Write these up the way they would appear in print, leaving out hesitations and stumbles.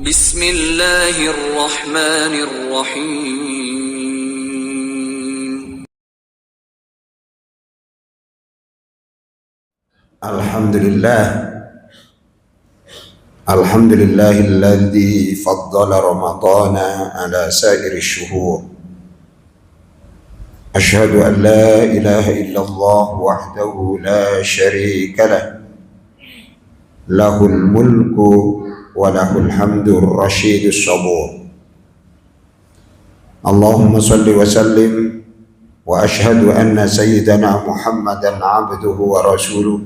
Bismillahirrahmanirrahim. Alhamdulillahilladzi faddala Ramadana ala sairi syuhur. Ashhadu an la ilaha illallah wahdahu la syarika lah. Lahul mulku wa lahul hamdur rasyidus sabur. Allahumma salli wa sallim wa ashhadu anna sayyidana Muhammadan abduhu wa rasuluh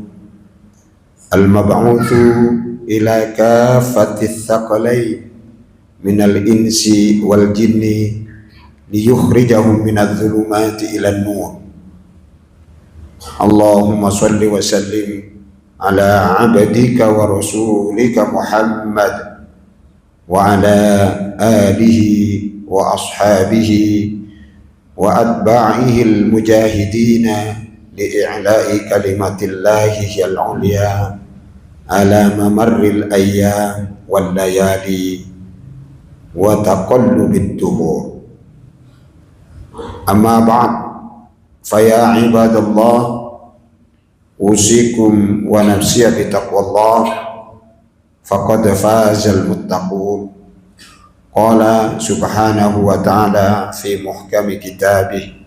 al-mab'uthu ila kaffati thaqalain minal insi wal jinni liyukhrijahum minadh dhulumati ilan nur. Allahumma salli wa sallim ala abdika wa rasulika Muhammad wa ala alihi wa ashabihi wa atba'ihi al-mujahidina li'i'la'i kalimatillahi al-'ulya ala mamarril ayyam wal layali wa taqallubid duhur. Amma ba'd, faya ibadallah, usikum wa nafsiya bitaqwallah, faqad fazal muttaqun. Qala subhanahu wa ta'ala fi muhkami kitabih,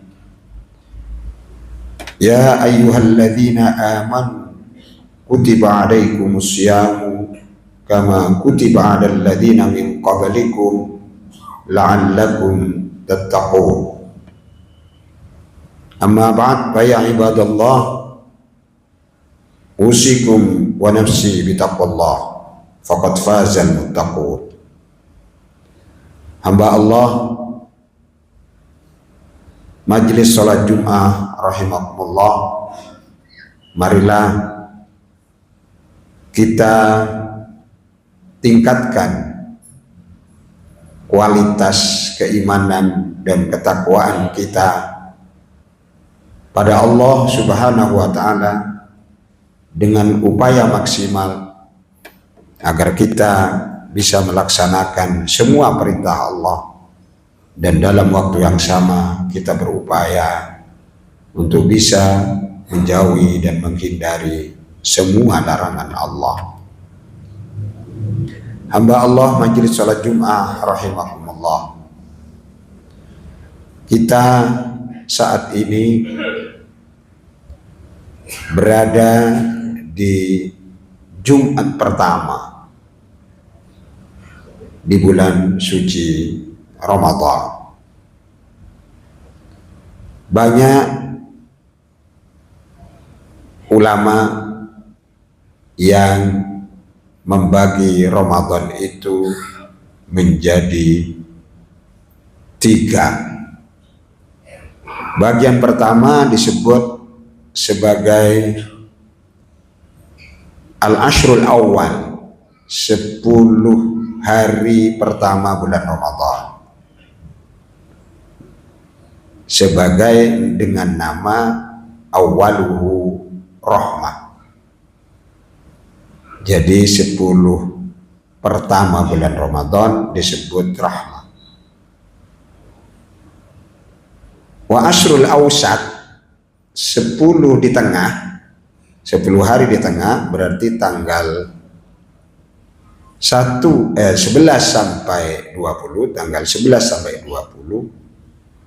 ya ayyuhalladzina amanu kutiba alaikumus siyamu kama kutiba alal ladzina min qablikum la'allakum tattaqun. Amma ba'd, fa ya ibadallah, usikum wa nafsi bitaqwallah, faqad fazal muttaqun. Hamba Allah, Majelis Salat Jum'ah rahimakumullah, marilah kita tingkatkan kualitas keimanan dan ketakwaan kita pada Allah Subhanahu wa ta'ala dengan upaya maksimal agar kita bisa melaksanakan semua perintah Allah, dan dalam waktu yang sama kita berupaya untuk bisa menjauhi dan menghindari semua larangan Allah. Hamba Allah Majelis Salat Jum'ah rahimakumullah, kita saat ini berada di Jumat pertama di bulan suci Ramadan. Banyak ulama yang membagi Ramadan itu menjadi 3. Bagian pertama disebut sebagai Al-Ashrul Awal, 10 hari pertama bulan Ramadan, sebagai dengan nama Awaluhu Rahmah. Jadi 10 pertama bulan Ramadan disebut rahmah. Wa Ashrul Awsat, 10 di tengah, 10 hari di tengah, berarti tanggal 11 sampai 20, tanggal 11 sampai 20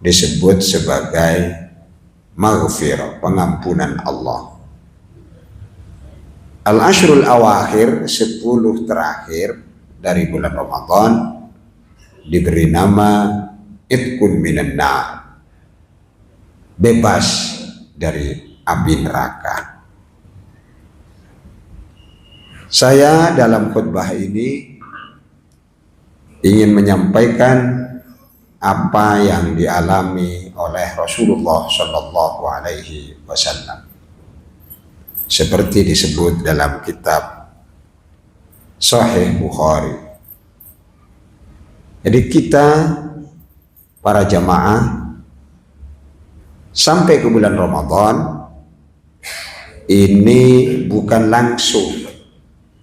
disebut sebagai maghfirah, pengampunan Allah. Al-Ashrul Awakhir, 10 terakhir dari bulan Ramadan, diberi nama Itqun minan nar, bebas dari api neraka. Saya dalam khutbah ini ingin menyampaikan apa yang dialami oleh Rasulullah Shallallahu Alaihi Wasallam, seperti disebut dalam kitab Sahih Bukhari. Jadi kita para jamaah sampai ke bulan Ramadan ini bukan langsung,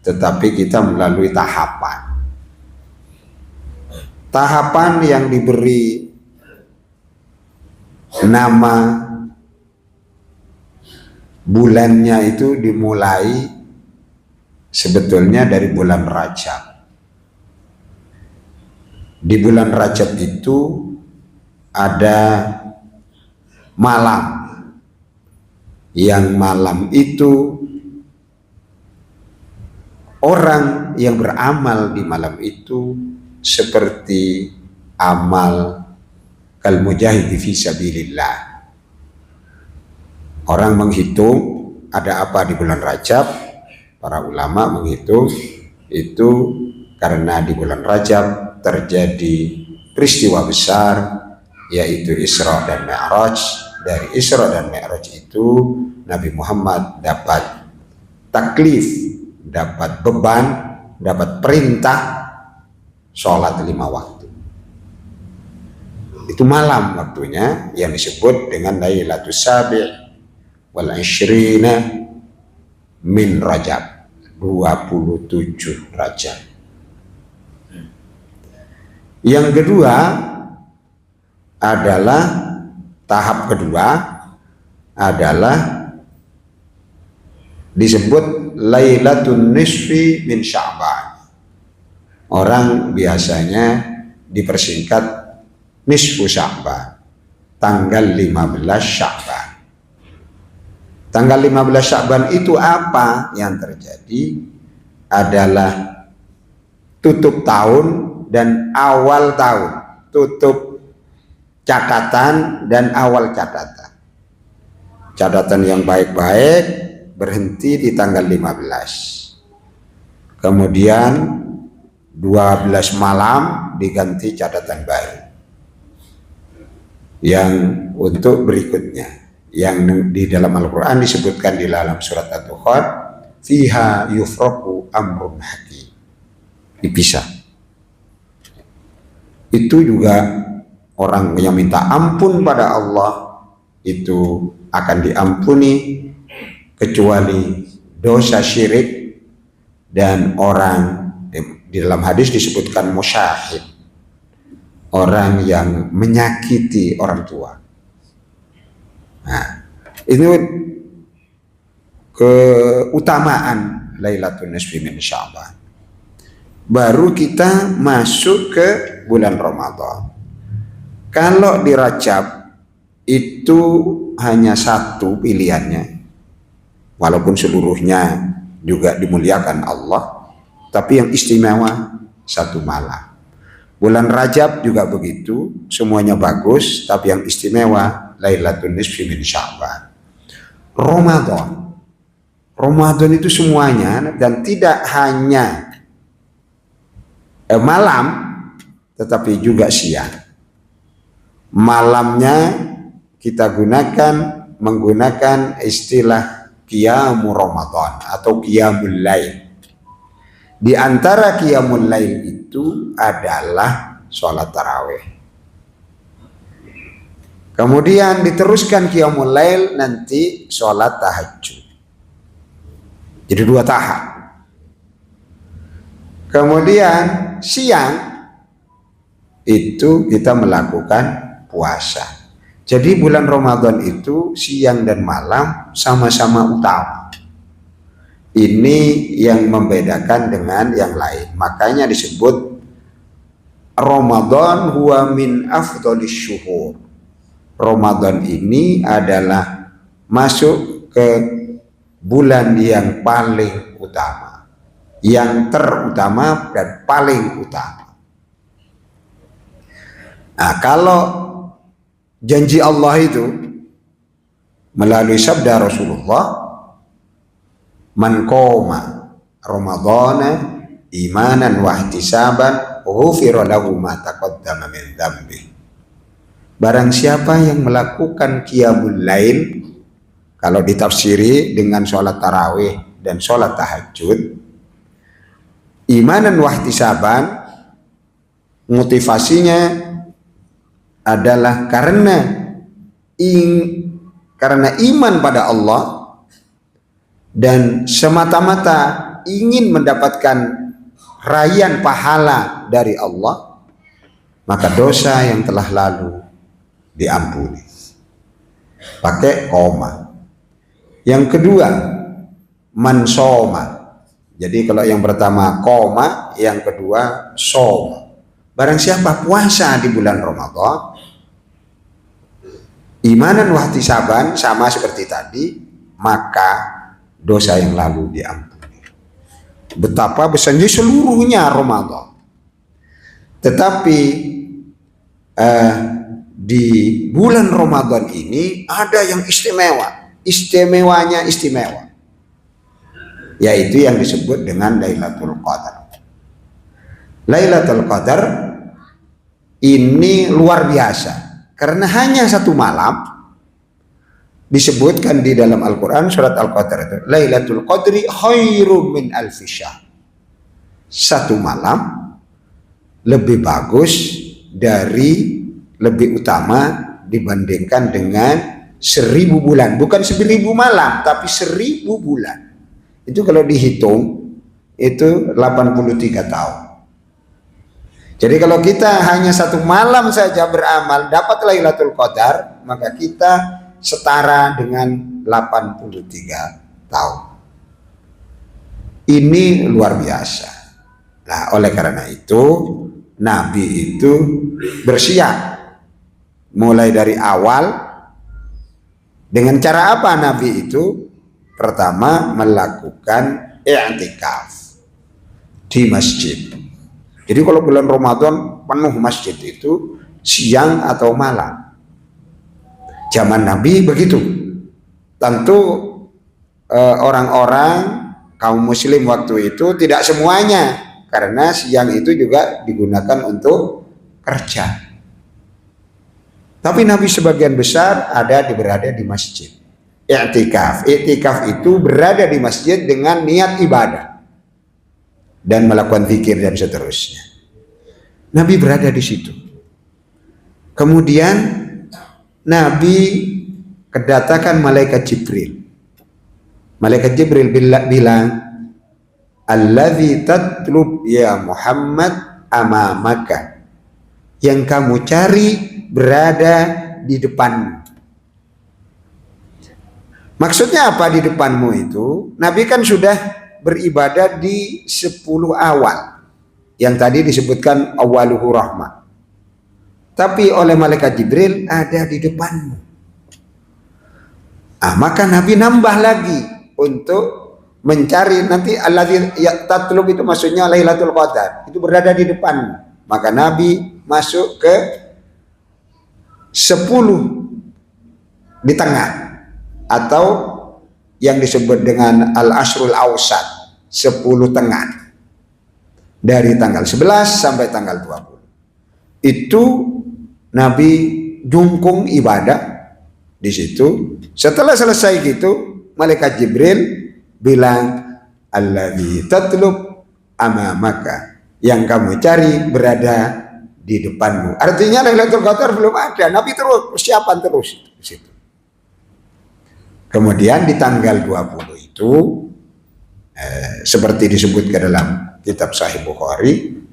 tetapi kita melalui tahapan. tahapan yang diberi nama bulannya itu dimulai sebetulnya dari bulan Rajab. Di bulan Rajab itu ada malam, yang malam itu orang yang beramal di malam itu seperti amal kal mujahid fi sabilillah. Orang menghitung ada apa di bulan Rajab, para ulama menghitung itu karena di bulan Rajab terjadi peristiwa besar yaitu Isra dan Mi'raj. Dari Isra dan Mi'raj itu Nabi Muhammad dapat taklif, dapat beban, dapat perintah sholat 5 waktu. Itu malam waktunya yang disebut dengan Lailatul Sabi' wal 'ishrina min Rajab, 27 Rajab. Yang kedua adalah tahap kedua adalah disebut Lailatul Nisfi min Sya'ban. Orang biasanya dipersingkat nisfu Sya'ban, tanggal 15 Sya'ban. Tanggal 15 Sya'ban itu apa yang terjadi? Adalah tutup tahun dan awal tahun, tutup catatan dan awal catatan. Catatan yang baik-baik berhenti di tanggal 15. Kemudian 12 malam diganti catatan baru. Yang untuk berikutnya, yang di dalam Al-Quran disebutkan di dalam surat At-Dukhan, fiha yufraqu amrun hakim, dipisah. Itu juga orang yang minta ampun pada Allah itu akan diampuni kecuali dosa syirik dan orang, di dalam hadis disebutkan musyahid, orang yang menyakiti orang tua. Nah, ini keutamaan Lailatul Nisfi min Sya'ban. Baru kita masuk ke bulan Ramadan. Kalau di Rajab itu hanya satu pilihannya, walaupun seluruhnya juga dimuliakan Allah, tapi yang istimewa satu malam. Bulan Rajab juga begitu, semuanya bagus, tapi yang istimewa Lailatul Nisfi min Sya'ban. Ramadan itu semuanya, dan tidak hanya malam, tetapi juga siang. Malamnya kita menggunakan istilah Qiyamul Ramadan atau Qiyamul Lail. Di antara Qiyamul Lail itu adalah sholat tarawih. Kemudian diteruskan Qiyamul Lail nanti sholat tahajud. Jadi 2 tahap. Kemudian siang itu kita melakukan puasa. Jadi bulan Ramadan itu siang dan malam sama-sama utama. Ini yang membedakan dengan yang lain. Makanya disebut Ramadan huwa min afdhalis syuhur. Ramadan ini adalah masuk ke bulan yang paling utama, yang terutama dan paling utama. Nah, kalau janji Allah itu melalui sabda Rasulullah, man qoma ramadhana imanan wa ihtisaban ghufira lahu ma taqaddama min dzambi. Barang siapa yang melakukan qiyamul lail, kalau ditafsiri dengan sholat tarawih dan sholat tahajud, imanan wa ihtisaban, motivasinya adalah karena iman pada Allah dan semata-mata ingin mendapatkan raihan pahala dari Allah, maka dosa yang telah lalu diampuni. Pakai koma. Yang kedua, man soma. Jadi kalau yang pertama koma, yang kedua som. Barang siapa puasa di bulan Ramadan, imanan wahtisaban, sama seperti tadi, maka dosa yang lalu diampuni. Betapa besarnya seluruhnya Ramadan. Tetapi di bulan Ramadan ini ada yang istimewa, istimewanya istimewa, yaitu yang disebut dengan Lailatul Qadar. Lailatul Qadar ini luar biasa karena hanya satu malam. Disebutkan di dalam Al-Quran surat Al-Qadar itu, Lailatul Qadri khairum min alfi syahr. Satu malam lebih bagus dari, lebih utama dibandingkan dengan 1000 bulan. Bukan 1000 malam, tapi 1000 bulan. Itu kalau dihitung itu 83 tahun. Jadi kalau kita hanya satu malam saja beramal dapat Lailatul Qadar, maka kita setara dengan 83 tahun. Ini luar biasa. Nah, oleh karena itu Nabi itu bersiap mulai dari awal. Dengan cara apa Nabi itu? Pertama, melakukan i'tikaf di masjid. Jadi kalau bulan Ramadan penuh masjid itu siang atau malam. Zaman Nabi begitu. Tentu orang-orang kaum muslim waktu itu tidak semuanya, karena siang itu juga digunakan untuk kerja. Tapi Nabi sebagian besar berada di masjid. I'tikaf. I'tikaf itu berada di masjid dengan niat ibadah dan melakukan zikir dan seterusnya. Nabi berada di situ. Kemudian Nabi kedatangan malaikat Jibril. Malaikat Jibril bilang, "Allazi tatlub ya Muhammad amamaka." Yang kamu cari berada di depanmu. Maksudnya apa di depanmu itu? Nabi kan sudah beribadah di 10 awal. Yang tadi disebutkan awaluhu rahmah. Tapi oleh malaikat Jibril ada di depanmu. Maka Nabi nambah lagi untuk mencari nanti allazi tatlub itu maksudnya Lailatul Qadar. Itu berada di depanmu. Maka Nabi masuk ke 10 di tengah, atau yang disebut dengan Al-Ashrul Awsat, 10 tengah. Dari tanggal 11 sampai tanggal 20. Itu Nabi jungkung ibadah di situ. Setelah selesai gitu, malaikat Jibril bilang, allazi tatlub amamaka. Yang kamu cari berada di depanmu. Artinya Lailatul Qadar belum ada. Nabi terus persiapan terus di situ. Kemudian di tanggal 20 itu seperti disebutkan dalam kitab Sahih Bukhari,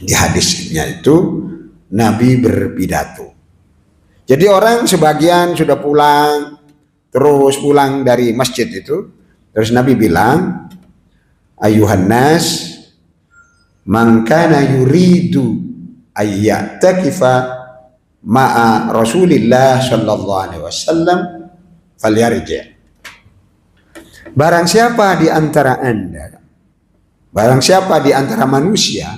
di hadisnya itu Nabi berpidato. Jadi orang sebagian sudah pulang, terus pulang dari masjid itu, terus Nabi bilang, ayuhan nas, man kana yuridu ayyatakifa ma'a Rasulillah sallallahu alaihi wasallam falyarji'. Barang siapa di antara Anda, barang siapa di antara manusia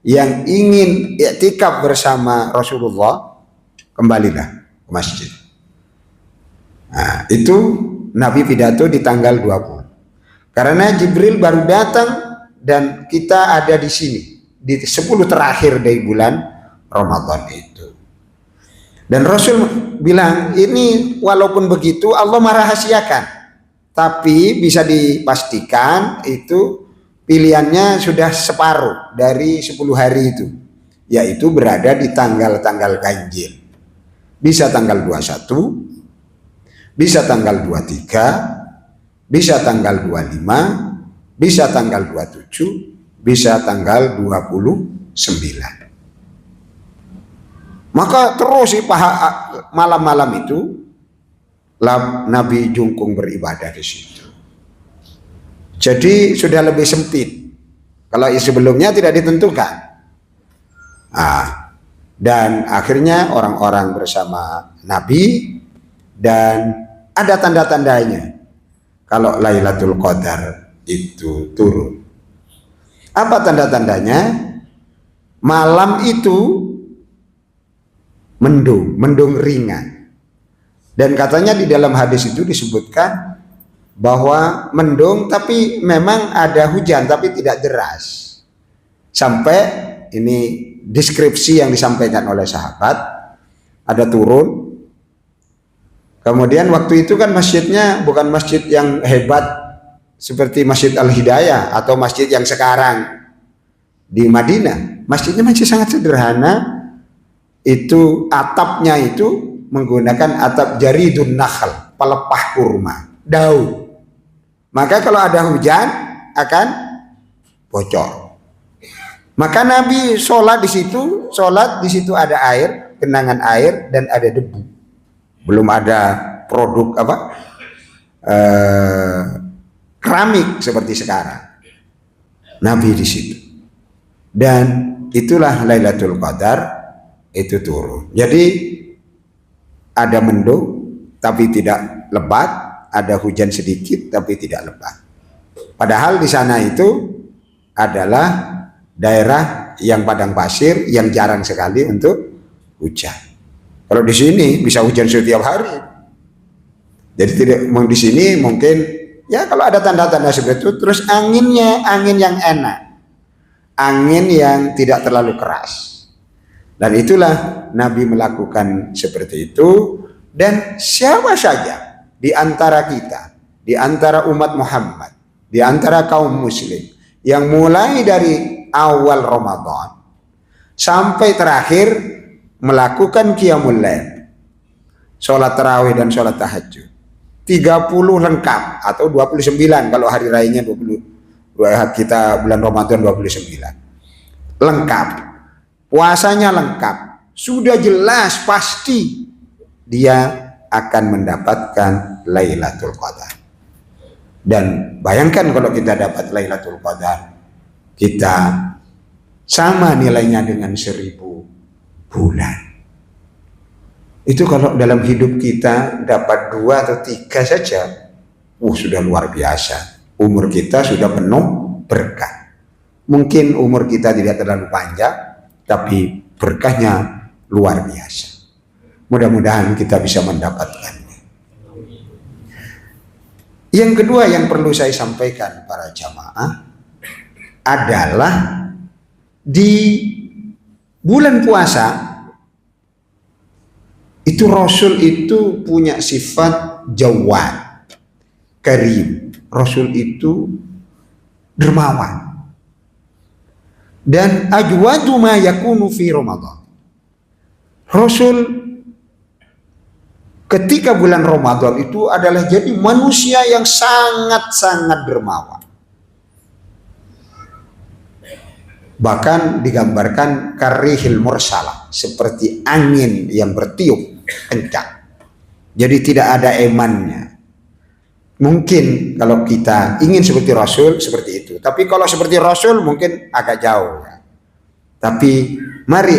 yang ingin i'tikaf bersama Rasulullah, kembalilah ke masjid. Nah, itu Nabi pidato di tanggal 20. Karena Jibril baru datang dan kita ada di sini di 10 terakhir dari bulan Ramadan itu. Dan Rasul bilang, ini walaupun begitu Allah merahasiakan, tapi bisa dipastikan itu pilihannya sudah separuh dari 10 hari itu, yaitu berada di tanggal-tanggal ganjil. Bisa tanggal 21, bisa tanggal 23, bisa tanggal 25, bisa tanggal 27, bisa tanggal 29. Maka terus malam-malam itu Nabi jungkung beribadah di situ. Jadi sudah lebih sempit. Kalau sebelumnya tidak ditentukan. Dan akhirnya orang-orang bersama Nabi, dan ada tanda-tandanya kalau Lailatul Qadar itu turun. Apa tanda-tandanya? Malam itu mendung ringan. Dan katanya di dalam hadis itu disebutkan bahwa mendung tapi memang ada hujan tapi tidak deras. Sampai ini deskripsi yang disampaikan oleh sahabat, ada turun. Kemudian waktu itu kan masjidnya bukan masjid yang hebat seperti Masjid Al-Hidayah atau masjid yang sekarang di Madinah. Masjidnya masih sangat sederhana. Itu atapnya itu menggunakan atap jaridun nakhl, pelepah kurma, daun. Maka kalau ada hujan akan bocor. Maka Nabi sholat di situ ada air, genangan air dan ada debu. Belum ada produk keramik seperti sekarang. Nabi di situ. Dan itulah Lailatul Qadar itu turun. Jadi ada mendung tapi tidak lebat, ada hujan sedikit tapi tidak lebat. Padahal di sana itu adalah daerah yang padang pasir yang jarang sekali untuk hujan. Kalau di sini bisa hujan setiap hari. Jadi tidak di sini mungkin ya kalau ada tanda-tanda seperti itu, terus anginnya angin yang enak. Angin yang tidak terlalu keras. Dan itulah Nabi melakukan seperti itu. Dan siapa saja di antara kita, di antara umat Muhammad, di antara kaum muslim yang mulai dari awal Ramadan sampai terakhir melakukan qiyamul lail, sholat tarawih dan sholat tahajud 30 lengkap atau 29 kalau hari rayanya 20 kita bulan Ramadan 29 lengkap, puasanya lengkap, sudah jelas pasti dia akan mendapatkan Lailatul Qadar. Dan bayangkan kalau kita dapat Lailatul Qadar, kita sama nilainya dengan 1000 bulan. Itu kalau dalam hidup kita dapat 2 atau 3 saja, sudah luar biasa. Umur kita sudah penuh berkah. Mungkin umur kita tidak terlalu panjang, tapi berkahnya luar biasa. Mudah-mudahan kita bisa mendapatkannya. Yang kedua yang perlu saya sampaikan para jamaah adalah di bulan puasa itu Rasul itu punya sifat jawad, karim. Rasul itu dermawan. Dan ajwadu ma yakunu fi Ramadan. Rasul ketika bulan Ramadan itu adalah jadi manusia yang sangat-sangat dermawan. Bahkan digambarkan karihil mursalah, seperti angin yang bertiup kencang. Jadi tidak ada emannya. Mungkin kalau kita ingin seperti Rasul seperti itu. Tapi kalau seperti Rasul mungkin agak jauh. Tapi mari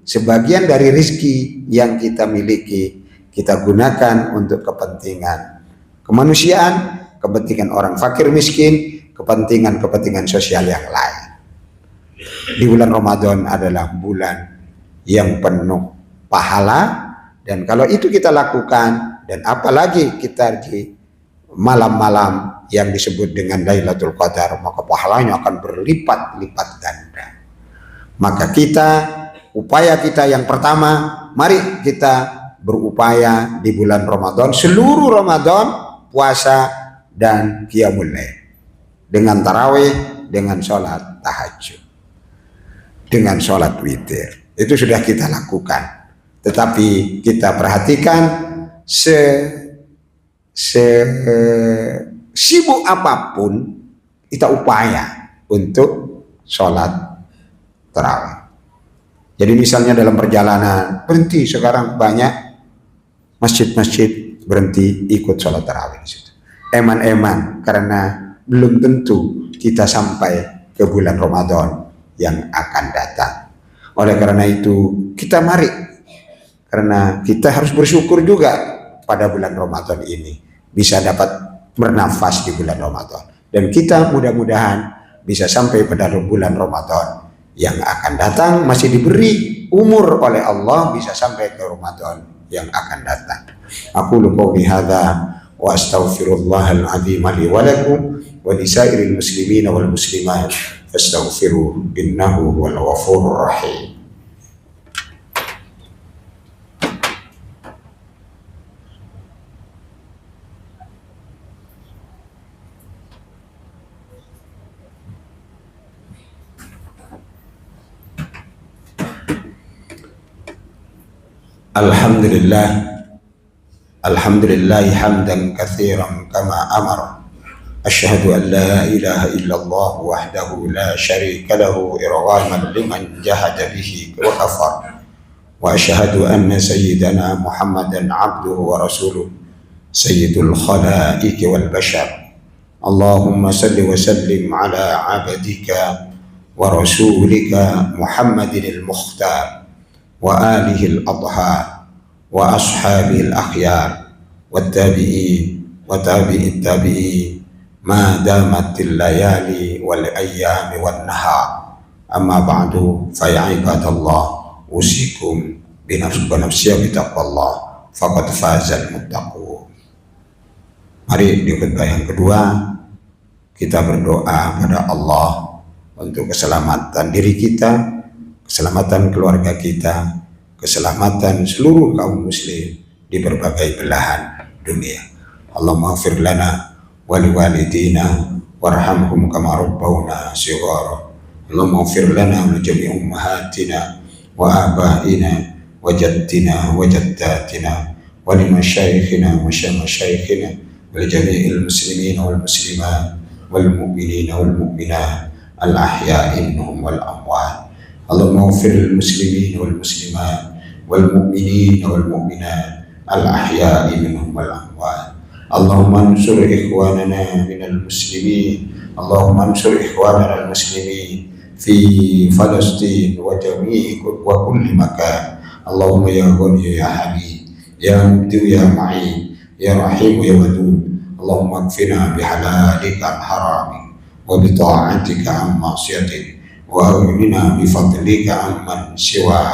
sebagian dari rezeki yang kita miliki kita gunakan untuk kepentingan kemanusiaan, kepentingan orang fakir miskin, kepentingan sosial yang lain. Di bulan Ramadan adalah bulan yang penuh pahala, dan kalau itu kita lakukan, dan apalagi kita di malam-malam yang disebut dengan Lailatul Qadar, maka pahalanya akan berlipat-lipat ganda. Maka upaya kita yang pertama, mari kita berupaya di bulan Ramadan, seluruh Ramadan puasa dan qiyamul lail, dengan tarawih, dengan sholat tahajud, dengan sholat witir. Itu sudah kita lakukan. Tetapi kita perhatikan sibuk apapun kita upaya untuk sholat tarawih. Jadi misalnya dalam perjalanan berhenti, sekarang banyak masjid-masjid berhenti ikut sholat tarawih di situ. Eman-eman karena belum tentu kita sampai ke bulan Ramadan yang akan datang. Oleh karena itu kita mari, karena kita harus bersyukur juga pada bulan Ramadan ini bisa dapat bernafas di bulan Ramadan, dan kita mudah-mudahan bisa sampai pada bulan Ramadan yang akan datang, masih diberi umur oleh Allah bisa sampai ke Ramadan yang akan datang. Aku qouli hadza wa astaghfirullahal azim li wa lakum wa lisairil muslimin wal muslimat fastaghfiruhu innahu huwal ghafurur rahim. Alhamdulillah, alhamdulillah hamdan katsiran kama amara. Asyhadu an la ilaha illallah wahdahu la syarika lahu irghaman liman jahada bihi wa kafar. Wa asyhadu anna sayyidana Muhammadan abduhu wa rasuluh sayyidul khalaiqi wal bashar. Allahumma salli wa sallim ala abdika wa rasulika Muhammadin al-Mukhtar wa alihi al-adhar wa ashabihi al-akhyar wa tabi'in wa tabi'it tabi'in ma damatil layali wal ayyami wan nahar. Amma ba'du, fa ya ibadallah, usikum bi nafsi bi taqwallah faqad fazal muttaqun. Mari di khutbah yang kedua kita berdoa pada Allah untuk keselamatan diri kita, keselamatan keluarga kita, keselamatan seluruh kaum muslim di berbagai belahan dunia. Allahumma ighfir lana wa liwalidina warhamhum kama rabbawna shighara. Allahumma ighfir lana wa jami' ummahatina wa abaina wa jaddina wa jaddatina wa limashayikhina wa shamashayikhina wa jami'il muslimin wal muslimat wal mu'minina wal mu'minat al ahya'i minhum wal amwat. Allahumma ighfir lil muslimin wal muslimat wal mu'minin wal mu'minat al ahya'i minhum wal amwat. Allahumma ansur ikhwanana minal muslimin, Allahumma ansur ikhwanana al muslimin fi Palestin wa jami'i wa kulli makan. Allahumma ya ghani ya hamid ya mubdi ya mu'in ya rahim ya wadud. Allahumma kfina bihalalika an haramik wa bita'atika an ma'siyatik wa aghnina bifadlika amman siwa.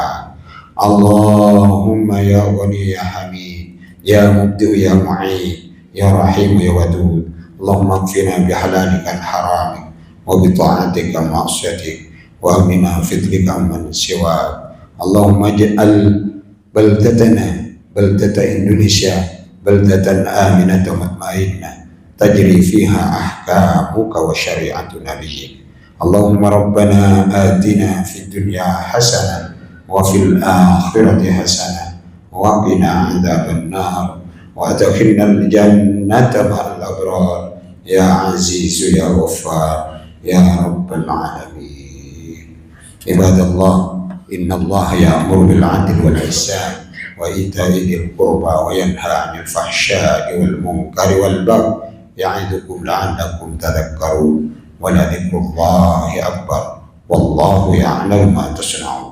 Allahumma ya ghani ya hamid ya mubdi ya mu'in ya rahim ya wadud. Allahumma kfina bihalalika an haramik wa bita'atika an ma'siyatik wa aghnina bifadlika amman siwa. Allahumma ij'al baldatana baldata Indonesia baldatan aminatan mutmainnah tajri fiha ahkamuka wa syari'atu nabiyyik. Allahumma rabbana atina fid dunya hasanah wa fil akhirati hasanah wa qina adzaban nar wa adkhilna al jannata ma'al abrar ya aziz ya ghaffar ya rabbal alamin. Ibadallah, inna Allah ya'muru bil 'adli wal ihsan wa ita'i dzil qurba wa yanha 'anil fahsya'i wal munkari wal baghi ya'idukum la'allakum tadhakkarun. Wa la dzikrullahi akbar wallahu ya'lamu ma tasna'un.